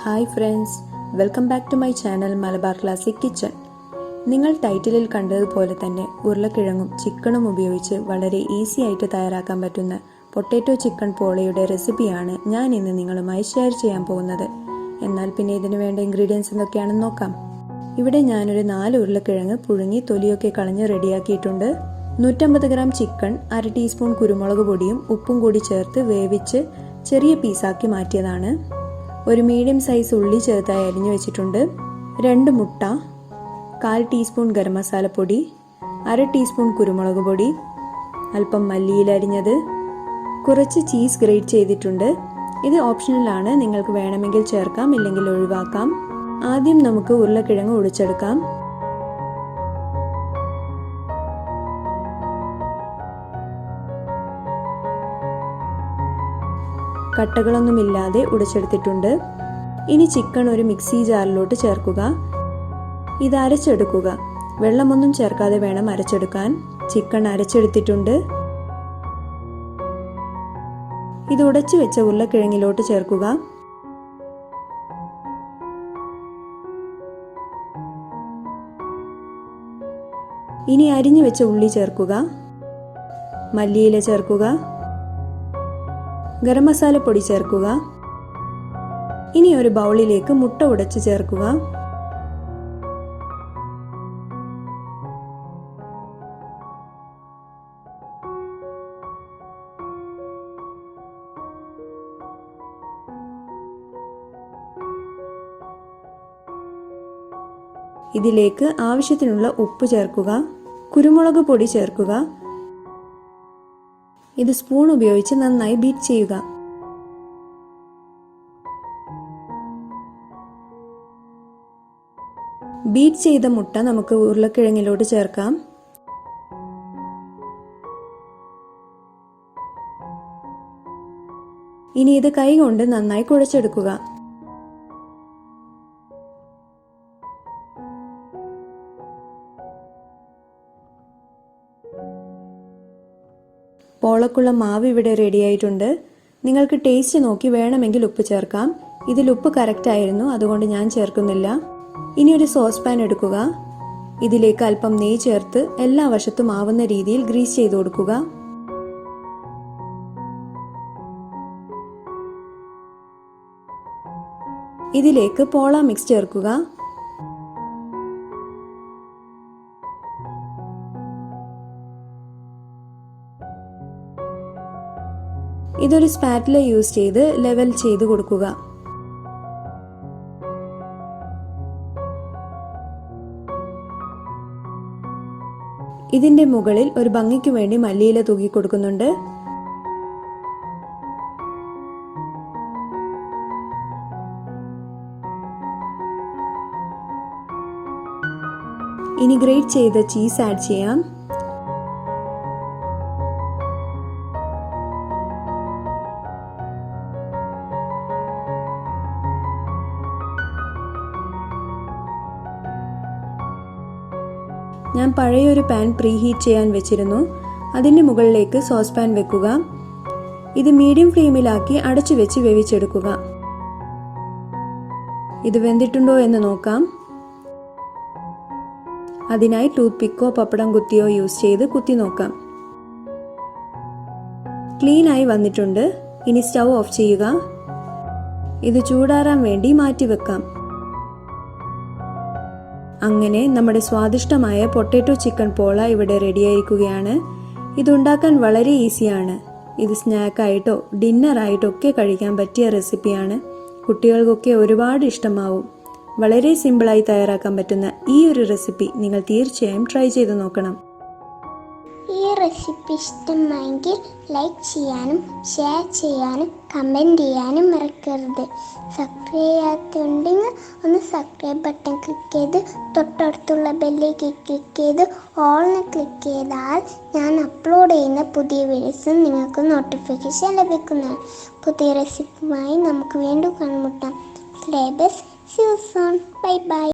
Hi friends, welcome back to my channel Malabar classic kitchen. നിങ്ങൾ ടൈറ്റിലിൽ കണ്ടതുപോലെ തന്നെ ഉരുളക്കിഴങ്ങും ചിക്കനും ഉപയോഗിച്ച് വളരെ ഈസി ആയിട്ട് തയ്യാറാക്കാൻ പറ്റുന്ന പൊട്ടാറ്റോ ചിക്കൻ പോളയുടെ റെസിപ്പിയാണ് ഞാൻ ഇന്ന് നിങ്ങളുമായി ഷെയർ ചെയ്യാൻ പോകുന്നത്. എന്നാൽ പിന്നെ ഇതിന് വേണ്ട ഇൻഗ്രീഡിയൻസ് എന്തൊക്കെയാണെന്ന് നോക്കാം. ഇവിടെ ഞാനൊരു 4 ഉരുളക്കിഴങ്ങ് പുഴുങ്ങി തൊലിയൊക്കെ കളഞ്ഞ് റെഡിയാക്കിയിട്ടുണ്ട്. 150 ഗ്രാം ചിക്കൻ, 1/2 ടീസ്പൂൺ കുരുമുളക് പൊടിയും ഉപ്പും കൂടി ചേർത്ത് വേവിച്ച് ചെറിയ പീസാക്കി മാറ്റിയതാണ്. ഒരു മീഡിയം സൈസ് ഉള്ളി ചെറുതായി അരിഞ്ഞു വെച്ചിട്ടുണ്ട്. 2 മുട്ട, 1/4 ടീസ്പൂൺ ഗരം മസാല പൊടി, 1/2 ടീസ്പൂൺ കുരുമുളക് പൊടി, അല്പം മല്ലിയില അരിഞ്ഞത്, കുറച്ച് ചീസ് ഗ്രേറ്റ് ചെയ്തിട്ടുണ്ട്. ഇത് ഓപ്ഷണലാണ്, നിങ്ങൾക്ക് വേണമെങ്കിൽ ചേർക്കാം, ഇല്ലെങ്കിൽ ഒഴിവാക്കാം. ആദ്യം നമുക്ക് ഉരുളക്കിഴങ്ങ് ഒടിച്ചെടുക്കാം. കട്ടകളൊന്നുമില്ലാതെ ഉടച്ചെടുത്തിട്ടുണ്ട്. ഇനി ചിക്കൻ ഒരു മിക്സി ജാറിലോട്ട് ചേർക്കുക. ഇത് അരച്ചെടുക്കുക. വെള്ളമൊന്നും ചേർക്കാതെ വേണം അരച്ചെടുക്കാൻ. ചിക്കൻ അരച്ചെടുത്തിട്ടുണ്ട്. ഇത് ഉടച്ചു വെച്ച ഉരുളക്കിഴങ്ങിലോട്ട് ചേർക്കുക. ഇനി അരിഞ്ഞു വെച്ച ഉള്ളി ചേർക്കുക. മല്ലിയില ചേർക്കുക. ഗരം മസാല പൊടി ചേർക്കുക. ഇനി ഒരു ബൗളിലേക്ക് മുട്ട ഉടച്ച് ചേർക്കുക. ഇതിലേക്ക് ആവശ്യത്തിനുള്ള ഉപ്പ് ചേർക്കുക. കുരുമുളക് പൊടി ചേർക്കുക. ഇത് സ്പൂൺ ഉപയോഗിച്ച് നന്നായി ബീറ്റ് ചെയ്യുക. ബീറ്റ് ചെയ്ത മുട്ട നമുക്ക് ഉരുളക്കിഴങ്ങിലോട്ട് ചേർക്കാം. ഇനി ഇത് കൈകൊണ്ട് നന്നായി കുഴച്ചെടുക്കുക. പോളക്കുള്ള മാവ് ഇവിടെ റെഡി ആയിട്ടുണ്ട്. നിങ്ങൾക്ക് ടേസ്റ്റ് നോക്കി വേണമെങ്കിൽ ഉപ്പ് ചേർക്കാം. ഇതിൽ ഉപ്പ് കറക്റ്റ് ആയിരുന്നു, അതുകൊണ്ട് ഞാൻ ചേർക്കുന്നില്ല. ഇനി ഒരു സോസ് പാൻ എടുക്കുക. ഇതിലേക്ക് അല്പം നെയ്യ് ചേർത്ത് എല്ലാ വശത്തും ആവുന്ന രീതിയിൽ ഗ്രീസ് ചെയ്ത് കൊടുക്കുക. ഇതിലേക്ക് പോള മിക്സ് ചേർക്കുക. ഇതൊരു സ്പാറ്റുല യൂസ് ചെയ്ത് ലെവൽ ചെയ്ത് കൊടുക്കുക. ഇതിന്റെ മുകളിൽ ഒരു ഭംഗിക്ക് വേണ്ടി മല്ലിയില തൂക്കി കൊടുക്കുന്നുണ്ട്. ഇനി ഗ്രേറ്റ് ചെയ്ത ചീസ് ആഡ് ചെയ്യാം. ഞാൻ പഴയൊരു പാൻ പ്രീ ഹീറ്റ് ചെയ്യാൻ വെച്ചിരുന്നു. അതിൻ്റെ മുകളിലേക്ക് സോസ് പാൻ വെക്കുക. ഇത് മീഡിയം ഫ്ലെയിമിലാക്കി അടച്ചു വെച്ച് വേവിച്ചെടുക്കുക. ഇത് വെന്തിട്ടുണ്ടോ എന്ന് നോക്കാം. അതിനായി ടൂത്ത് പിക്കോ പപ്പടം കുത്തിയോ യൂസ് ചെയ്ത് കുത്തി നോക്കാം. ക്ലീൻ ആയി വന്നിട്ടുണ്ട്. ഇനി സ്റ്റൗ ഓഫ് ചെയ്യുക. ഇത് ചൂടാറാൻ വേണ്ടി മാറ്റി വെക്കാം. അങ്ങനെ നമ്മുടെ സ്വാദിഷ്ടമായ പൊട്ടാറ്റോ ചിക്കൻ പോള ഇവിടെ റെഡിയായിരിക്കുകയാണ്. ഇതുണ്ടാക്കാൻ വളരെ ഈസിയാണ്. ഇത് സ്നാക്കായിട്ടോ ഡിന്നറായിട്ടോ ഒക്കെ കഴിക്കാൻ പറ്റിയ റെസിപ്പിയാണ്. കുട്ടികൾക്കൊക്കെ ഒരുപാട് ഇഷ്ടമാവും. വളരെ സിമ്പിളായി തയ്യാറാക്കാൻ പറ്റുന്ന ഈ ഒരു റെസിപ്പി നിങ്ങൾ തീർച്ചയായും ട്രൈ ചെയ്ത് നോക്കണം. ഈ റെസിപ്പി ഇഷ്ടമായെങ്കിൽ ലൈക്ക് ചെയ്യാനും ഷെയർ ചെയ്യാനും കമൻറ്റ് ചെയ്യാനും മറക്കരുത്. സബ്സ്ക്രൈബ് ചെയ്യാത്തുണ്ടെങ്കിൽ ഒന്ന് സബ്സ്ക്രൈബ് ബട്ടൺ ക്ലിക്ക് ചെയ്ത് തൊട്ടടുത്തുള്ള ബെല്ലേക്ക് ക്ലിക്ക് ചെയ്ത് ഓൾന്ന് ക്ലിക്ക് ചെയ്താൽ ഞാൻ അപ്ലോഡ് ചെയ്യുന്ന പുതിയ വീഡിയോസ് നിങ്ങൾക്ക് നോട്ടിഫിക്കേഷൻ ലഭിക്കുന്നതാണ്. പുതിയ റെസിപ്പിയുമായി നമുക്ക് വീണ്ടും കണ്ടുമുട്ടാം. Bye bye.